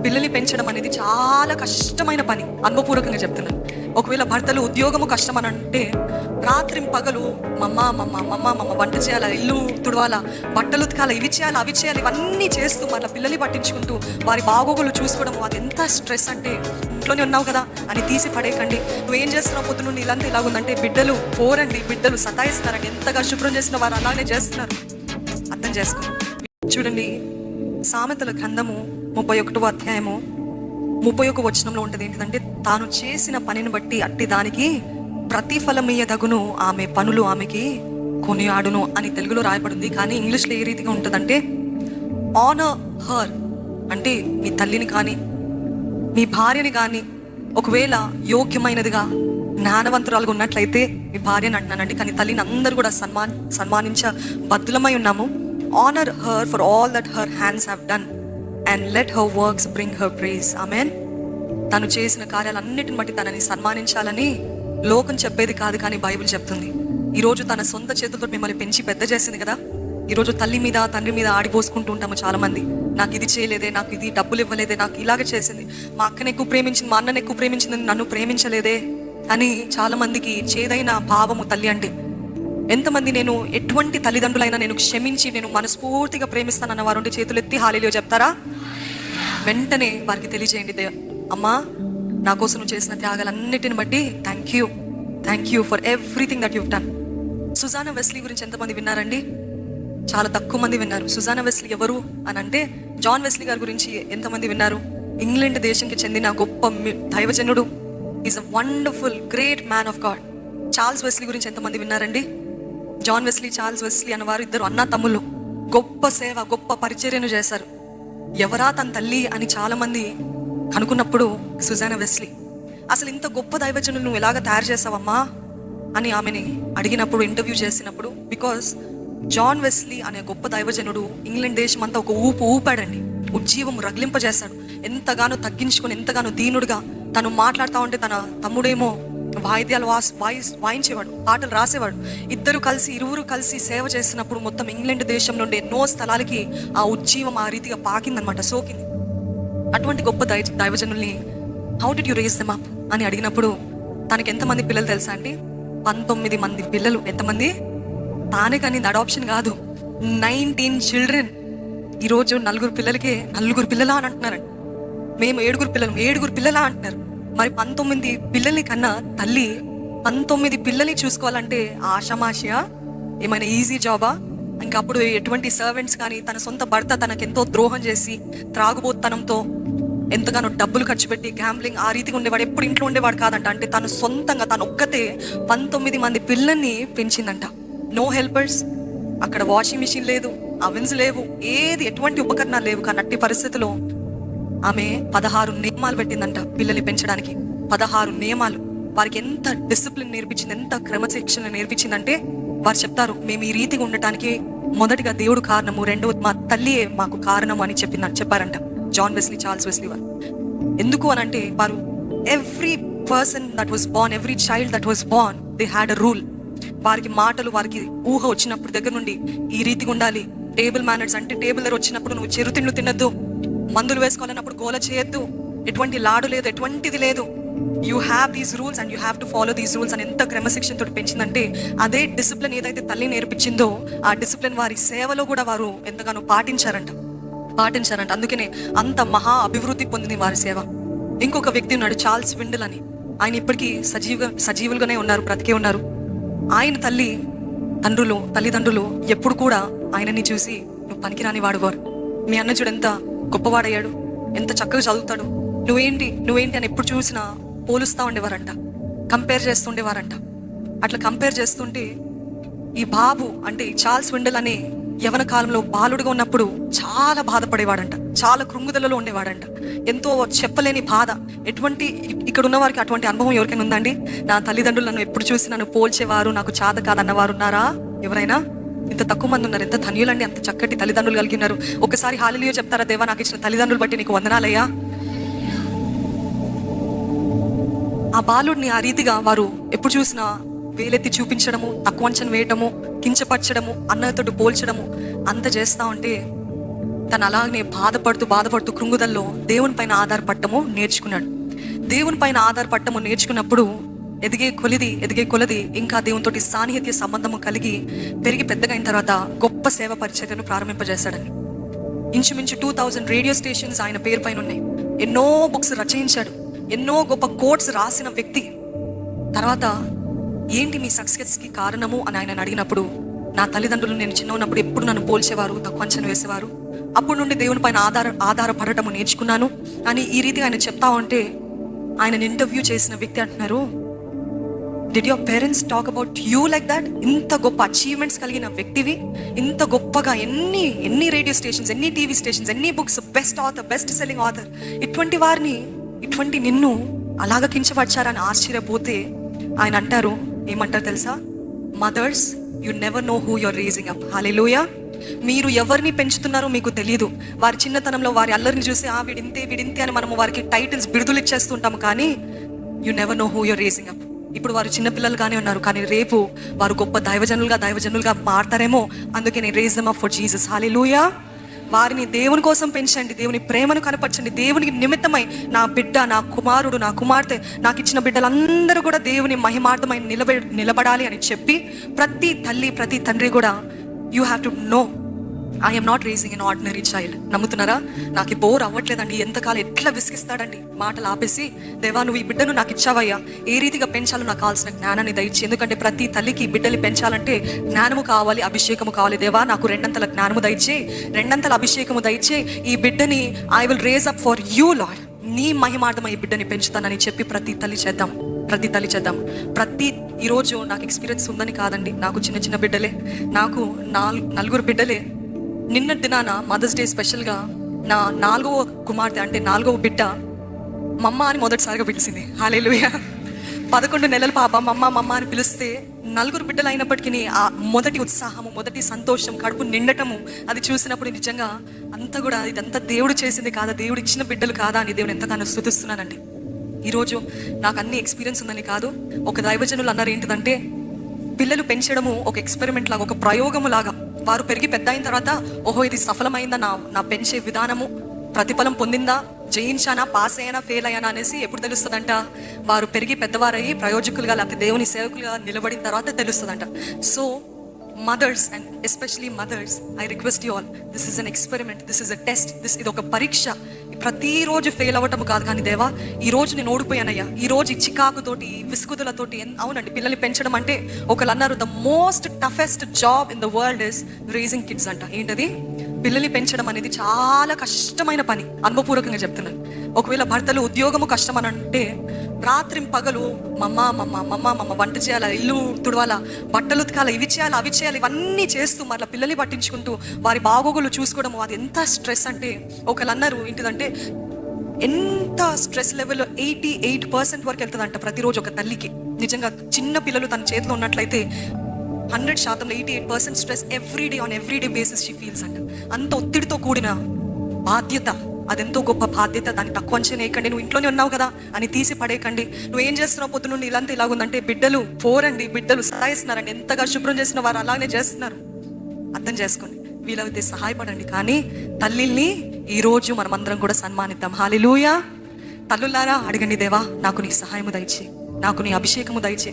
పిల్లల్ని పెంచడం అనేది చాలా కష్టమైన పని, అనుభవపూర్వకంగా చెప్తున్నాను. ఒకవేళ భర్తలు ఉద్యోగము కష్టం అని అంటే రాత్రి పగలు మమ్మ మమ్మ మమ్మ మమ్మ వంట చేయాలా, ఇల్లు తుడవాలా, బట్టలు ఉతకాలా, ఇవి చేయాలి అవి చేయాలి, ఇవన్నీ చేస్తూ మళ్ళీ పిల్లల్ని పట్టించుకుంటూ వారి బాగోగులు చూసుకోవడం, అది ఎంత స్ట్రెస్ అంటే. ఇంట్లోనే ఉన్నావు కదా అని తీసి పడేయకండి. నువ్వేం చేస్తున్నావు పొద్దున్న ఇలాంతా ఇలాగుందంటే బిడ్డలు పోరండి, బిడ్డలు సతాయిస్తారండి. ఎంతగా శుభ్రం చేసిన వారు అలాగే చేస్తున్నారు, అర్థం చేసుకో. చూడండి, సామెతల గ్రంథము 31వ అధ్యాయము 31వ వచనంలో ఉంటుంది ఏంటిదంటే, తాను చేసిన పనిని బట్టి అట్టి దానికి ప్రతిఫలమీయదగును, ఆమె పనులు ఆమెకి కొనియాడును అని తెలుగులో రాయబడింది. కానీ ఇంగ్లీష్లో ఏ రీతిగా ఉంటుందంటే, ఆనర్ హర్ అంటే మీ తల్లిని కానీ మీ భార్యని కానీ ఒకవేళ యోగ్యమైనదిగా జ్ఞానవంతురాలుగా ఉన్నట్లయితే మీ భార్యని అంటున్నానండి, కానీ తల్లిని అందరూ కూడా సన్మానించ బద్దులమై ఉన్నాము. Honour her for all that her hands have done and let her works bring her praise. Amen. తను చేసిన కార్యాలన్నిటిని బట్టి తనని సన్మానించాలని లోకం చెప్పేది కాదు, కానీ బైబిల్ చెప్తుంది. ఈరోజు తన సొంత చేతులతో మిమ్మల్ని పెంచి పెద్ద చేసింది కదా. ఈరోజు తల్లి మీద తండ్రి మీద ఆడిపోసుకుంటూ ఉంటాము చాలా మంది. నాకు ఇది చేయలేదే, నాకు ఇది డబ్బులు ఇవ్వలేదే, నాకు ఇలాగే చేసింది, మా అక్కని ఎక్కువ ప్రేమించింది, మా అన్నని ఎక్కువ ప్రేమించింది, నన్ను ప్రేమించలేదే అని చాలా మందికి చేదైన భావము తల్లి అంటే. ఎంతమంది నేను ఎటువంటి తల్లిదండ్రులైనా నేను క్షమించి నేను మనస్ఫూర్తిగా ప్రేమిస్తానన్న వారు ఉంటే చేతులు ఎత్తి హల్లెలూయా చెప్తారా? వెంటనే వారికి తెలియజేయండి, అమ్మా నా కోసం నువ్వు చేసిన త్యాగాలన్నిటిని బట్టి thank you for everything that you've done. Susanna Wesley గురించి ఎంతమంది విన్నారండి? చాలా తక్కువ మంది విన్నారు. సుజానా వెస్లీ ఎవరు అని అంటే, జాన్ వెస్లీ గారి గురించి ఎంతమంది విన్నారు? ఇంగ్లాండ్ దేశంకి చెందిన గొప్ప దైవజనుడు. Is a wonderful great man of God. Charles Wesley గురించి ఎంతమంది విన్నారండి? జాన్ వెస్లీ, చార్ల్స్ వెస్లీ అన్నవారు ఇద్దరు అన్నా తమ్ముళ్ళు. గొప్ప సేవ, గొప్ప పరిచర్యను చేశారు. ఎవరా తన తల్లి అని చాలా మంది కనుక్కున్నప్పుడు సుజానా వెస్లీ. అసలు ఇంత గొప్ప దైవజనులు నువ్వు ఎలాగ తయారు చేసావమ్మా అని ఆమెని అడిగినప్పుడు, ఇంటర్వ్యూ చేసినప్పుడు, బికాస్ జాన్ వెస్లీ అనే గొప్ప దైవజనుడు ఇంగ్లాండ్ దేశం అంతా ఒక ఊపాడండి, ఉజ్జీవం రగిలింపజేశాడు. ఎంతగానో తగ్గించుకొని, ఎంతగానో దీనుడుగా తను మాట్లాడుతూ ఉంటే తన తమ్ముడేమో వాయిద్యాలు వాయించేవాడు, పాటలు రాసేవాడు. ఇరువురు కలిసి సేవ చేసినప్పుడు మొత్తం ఇంగ్లాండ్ దేశం నుండి ఎన్నో స్థలాలకి ఆ ఉజ్జీవం ఆ రీతిగా పాకిందనమాట, సోకింది. అటువంటి గొప్ప దైవజనుల్ని how did you raise them up అని అడిగినప్పుడు తనకి ఎంతమంది పిల్లలు తెలుసా అండి? 19 మంది పిల్లలు. ఎంతమంది? తానే కానీ అడాప్షన్ కాదు, 19 చిల్డ్రన్. ఈరోజు 4 పిల్లలకే 4 పిల్లలా అని అంటున్నారండి. మేము 7 పిల్లలా అంటున్నారు. మరి 19 పిల్లల్ని కన్నా తల్లి 19 పిల్లల్ని చూసుకోవాలంటే ఆషామాషియా? ఏమైనా ఈజీ జాబా? ఇంకప్పుడు ఎటువంటి సర్వెంట్స్ కానీ, తన సొంత భర్త తనకెంతో ద్రోహం చేసి త్రాగుబోతనంతో ఎంతగానో డబ్బులు ఖర్చు పెట్టి గ్యాంబ్లింగ్ ఆ రీతిగా ఉండేవాడు, ఎప్పుడు ఇంట్లో ఉండేవాడు కాదంట. అంటే తను సొంతంగా తను ఒక్కతే 19 మంది పిల్లల్ని పెంచిందంట. నో హెల్పర్స్, అక్కడ వాషింగ్ మిషన్ లేదు, అవెన్స్ లేవు, ఎటువంటి ఉపకరణాలు లేవు. కానీ అట్టి పరిస్థితిలో ఆమె 16 నియమాలు పెట్టిందంట పిల్లల్ని పెంచడానికి. 16 నియమాలు. వారికి ఎంత డిసిప్లిన్ నేర్పించింది, ఎంత క్రమశిక్షణ నేర్పించిందంటే వారు చెప్తారు, మేము ఈ రీతిగా ఉండటానికి మొదటిగా దేవుడు కారణము, రెండవది మా తల్లియే మాకు కారణం అని చెప్పారంట జాన్ వెస్లీ, చార్ల్స్ వెస్లీ వారు. ఎందుకు అని అంటే, వారు every person that was born, every child that was born, they had a rule. వారికి మాటలు, వారికి ఊహ వచ్చినప్పుడు దగ్గర నుండి ఈ రీతిగా ఉండాలి. టేబుల్ మేనర్స్ అంటే టేబుల్ దగ్గర వచ్చినప్పుడు నువ్వు చిరుతిండ్లు తినద్దు, మందులు వేసుకోవాలన్నప్పుడు గోల చేయొద్దు, ఎటువంటి లాడు లేదు, ఎటువంటిది లేదు. You have these rules and you have to follow these rules అని ఎంత క్రమశిక్షణతో పెంచిందంటే, అదే డిసిప్లిన్ ఏదైతే తల్లి నేర్పించిందో ఆ డిసిప్లిన్ వారి సేవలో కూడా వారు ఎంతగానో పాటించారంట. అందుకనే అంత మహా అభివృద్ధి పొందింది వారి సేవ. ఇంకొక వ్యక్తి ఉన్నాడు, చార్ల్స్ విండిల్ అని. ఆయన ఇప్పటికీ సజీవులుగానే ఉన్నారు, బ్రతికే ఉన్నారు. ఆయన తల్లిదండ్రులు ఎప్పుడు కూడా ఆయనని చూసి నువ్వు పనికిరాని వాడువారు, మీ అన్న చూడు ఎంత గొప్పవాడయ్యాడు, ఎంత చక్కగా చదువుతాడు, నువ్వేంటి అని ఎప్పుడు చూసినా పోలుస్తూ ఉండేవారంట, కంపేర్ చేస్తుండేవారంట. అట్లా కంపేర్ చేస్తుంటే ఈ బాబు అంటే చార్ల్స్ విండిల్ అనే యవన కాలంలో బాలుడుగా ఉన్నప్పుడు చాలా బాధపడేవాడంట, చాలా కృంగుదలలో ఉండేవాడంట, ఎంతో చెప్పలేని బాధ. ఇక్కడ ఉన్న వారికి అటువంటి అనుభవం ఎవరికైనా ఉందండి? నా తల్లిదండ్రులు నన్ను ఎప్పుడు చూసి నన్ను పోల్చేవారు, నాకు చాద కాదన్నవారు ఉన్నారా? ఎవరైనా? ఇంత తక్కువ మంది ఉన్నారు. ఎంత ధన్యులండి, అంత చక్కటి తల్లిదండ్రులు కలిగి ఉన్నారు. ఒకసారి హల్లెలూయా చెప్తారా? దేవా, నాకు ఇచ్చిన తల్లిదండ్రులు బట్టి నీకు వందనాలయ్యా. ఆ బాలుడిని ఆ రీతిగా వారు ఎప్పుడు చూసినా వేలెత్తి చూపించడము, తక్కువ అంచనా వేయటము, కించపరచడము, అన్నతోటి పోల్చడము అంత చేస్తా ఉంటే తను అలాగనే బాధపడుతూ కృంగుదల్లో దేవుని పైన ఆధారపడటము నేర్చుకున్నాడు. దేవుని పైన ఆధారపడటము నేర్చుకున్నప్పుడు ఎదిగే కొలది ఇంకా దేవునితోటి సాన్నిహిత్య సంబంధము కలిగి పెరిగి పెద్దగా అయిన తర్వాత గొప్ప సేవ పరిచర్యను ప్రారంభింపజేశాడని. ఇంచుమించు 2000 రేడియో స్టేషన్స్ ఆయన పేరు పైన ఉన్నాయి. ఎన్నో బుక్స్ రచయించాడు, ఎన్నో గొప్ప కోట్స్ రాసిన వ్యక్తి. తర్వాత ఏంటి మీ సక్సెస్కి కారణము అని ఆయన అడిగినప్పుడు, నా తల్లిదండ్రులు నేను చిన్న ఉన్నప్పుడు ఎప్పుడు నన్ను పోల్చేవారు, తక్కువ అంచనా వేసేవారు. అప్పటి నుండి దేవుని పైన ఆధారపడటము నేర్చుకున్నాను అని ఈ రీతిగా ఆయన చెప్తా ఉంటే, ఆయనను ఇంటర్వ్యూ చేసిన వ్యక్తి అంటున్నారు, did your parents talk about you like that? ఇంత గొప్ప అచీవ్మెంట్స్ కలిగిన వ్యక్తివి, ఇంత గొప్పగా ఎన్ని రేడియో స్టేషన్స్, ఎన్ని టీవీ స్టేషన్స్, ఎన్ని books, best author, best selling author, ఇటువంటి నిన్ను అలాగ కించపరిచారని ఆశ్చర్యపోతే ఆయన అంటారు, ఏమంటారు తెలుసా? Mothers, you never know who you're raising up. Hallelujah. మీరు ఎవరిని పెంచుతున్నారో మీకు తెలియదు. వారి చిన్నతనంలో వారి అల్లరిని చూసి వీడింతే అని మనము వారికి టైటిల్స్, బిరుదులు ఇచ్చేస్తుంటాము. కానీ you never know who you're raising up. ఇప్పుడు వారు చిన్నపిల్లలుగానే ఉన్నారు, కానీ రేపు వారు గొప్ప దైవజనులుగా మారతారేమో. అందుకే నేను raise them up for Jesus. Hallelujah. వారిని దేవుని కోసం పెంచండి, దేవుని ప్రేమను కనపరచండి. దేవునికి నిమిత్తమై నా బిడ్డ, నా కుమారుడు, నా కుమార్తె, నాకు ఇచ్చిన బిడ్డలందరూ కూడా దేవుని మహిమార్థమై నిలబడాలి అని చెప్పి ప్రతి తల్లి, ప్రతి తండ్రి కూడా you have to know, I am not raising an ordinary child. నమ్ముతున్నారా? నాకు బోర్ అవ్వట్లేదండి. ఎంతకాలం ఎట్లా విసిగిస్తాడండి మాటలు ఆపేసి, దేవా నువ్వు ఈ బిడ్డను నాకు ఇచ్చావయ్యా, ఏ రీతిగా పెంచాలో నాకు కావాల్సిన జ్ఞానాన్ని దయచి. ఎందుకంటే ప్రతి తల్లికి బిడ్డలు పెంచాలంటే జ్ఞానము కావాలి, అభిషేకము కావాలి. దేవా నాకు 2 జ్ఞానము దయచే, 2 అభిషేకము దయచే. ఈ బిడ్డని I will raise up for you lord. నీ మహిమార్థమై ఈ బిడ్డని పెంచుతానని చెప్పి ప్రతి తల్లి చేద్దాం. ఈరోజు నాకు ఎక్స్పీరియన్స్ ఉందని కాదండి, నాకు చిన్న బిడ్డలే, నాకు 4 బిడ్డలే. నిన్నటి దినాన మదర్స్ డే స్పెషల్గా నా 4వ కుమార్తె, అంటే 4వ బిడ్డ మమ్మ అని మొదటిసారిగా పిలిచింది. హల్లెలూయా. 11 నెలల పాప మమ్మ అని పిలిస్తే 4 బిడ్డలు అయినప్పటికీ ఆ మొదటి ఉత్సాహము, మొదటి సంతోషం, కడుపు నిండటము అది చూసినప్పుడు నిజంగా ఇదంతా దేవుడు చేసింది కాదా, దేవుడు ఇచ్చిన బిడ్డలు కాదా అని దేవుని ఎంతగానో స్తుతిస్తున్నానండి. ఈరోజు నాకు అన్ని ఎక్స్పీరియన్స్ ఉందని కాదు. ఒక దైవజనులు అన్నారు ఏంటిదంటే, పిల్లలు పెంచడము ఒక ఎక్స్పెరిమెంట్ లాగా, ఒక ప్రయోగము లాగా. వారు పెరిగి పెద్ద అయిన తర్వాత, ఓహో ఇది సఫలమైందా, నా పెంచే విధానము ప్రతిఫలం పొందిందా, జయించానా, పాస్ అయ్యానా, ఫెయిల్ అయ్యానా అనేసి ఎప్పుడు తెలుస్తుందంట? వారు పెరిగి పెద్దవారయ్యి ప్రయోజకులుగా లేకపోతే దేవుని సేవకులుగా నిలబడిన తర్వాత తెలుస్తుందంట. So mothers, and especially mothers, I request you all, this is an experiment, this is a test, ఇది ఒక పరీక్ష. ప్రతిరోజు ఫెయిల్ అవ్వటం కాదు, కానీ దేవా ఈరోజు నేను ఓడిపోయానయ్యా, ఈరోజు ఈ చికాకుతోటి, విసుగుదలతోటి. అవునండి, పిల్లల్ని పెంచడం అంటే ఒకళ్ళు అన్నారు, the most toughest job in the world is raising kids అంట. ఏంటది? పిల్లల్ని పెంచడం అనేది చాలా కష్టమైన పని. అనుభవపూర్వకంగా చెప్తున్నాను. ఒకవేళ భర్తలు ఉద్యోగము కష్టం అని అంటే, రాత్రి పగలు మమ్మ వంట చేయాలా, ఇల్లు తుడవాలా, బట్టలు ఉతకాలా, ఇవి చేయాలి, ఇవన్నీ చేస్తూ మళ్ళీ పిల్లల్ని పట్టించుకుంటూ వారి బాగోగులు చూసుకోవడము, అది ఎంత స్ట్రెస్ అంటే, ఒకళ్ళు అన్నారు ఏంటిదంటే, ఎంత స్ట్రెస్ లెవెల్ 88% వరకు వెళ్తుందంట ప్రతిరోజు ఒక తల్లికి. నిజంగా చిన్న పిల్లలు తన చేతిలో ఉన్నట్లయితే 100% 88% stress everyday basis she feels అంట. అంత ఒత్తిడితో కూడిన బాధ్యత, అదెంతో గొప్ప బాధ్యత. దాన్ని తక్కువ అంచనా వేయకండి. నువ్వు ఇంట్లోనే ఉన్నావు కదా అని తీసి పడేయకండి. నువ్వు ఏం చేస్తున్నావు పొద్దు నుండి ఇలాంటి ఇలాగుందంటే, బిడ్డలు సహాయిస్తున్నారండి. ఎంతగా శుభ్రం చేసిన వారు అలానే చేస్తున్నారు. అర్థం చేసుకోండి, వీలైతే సహాయపడండి. కానీ తల్లిల్ని ఈరోజు మనమందరం కూడా సన్మానిద్దాం. హల్లెలూయా. తల్లులారా అడగండి, దేవా నాకు నీ సహాయము దయచే, నాకు నీ అభిషేకము దయచే.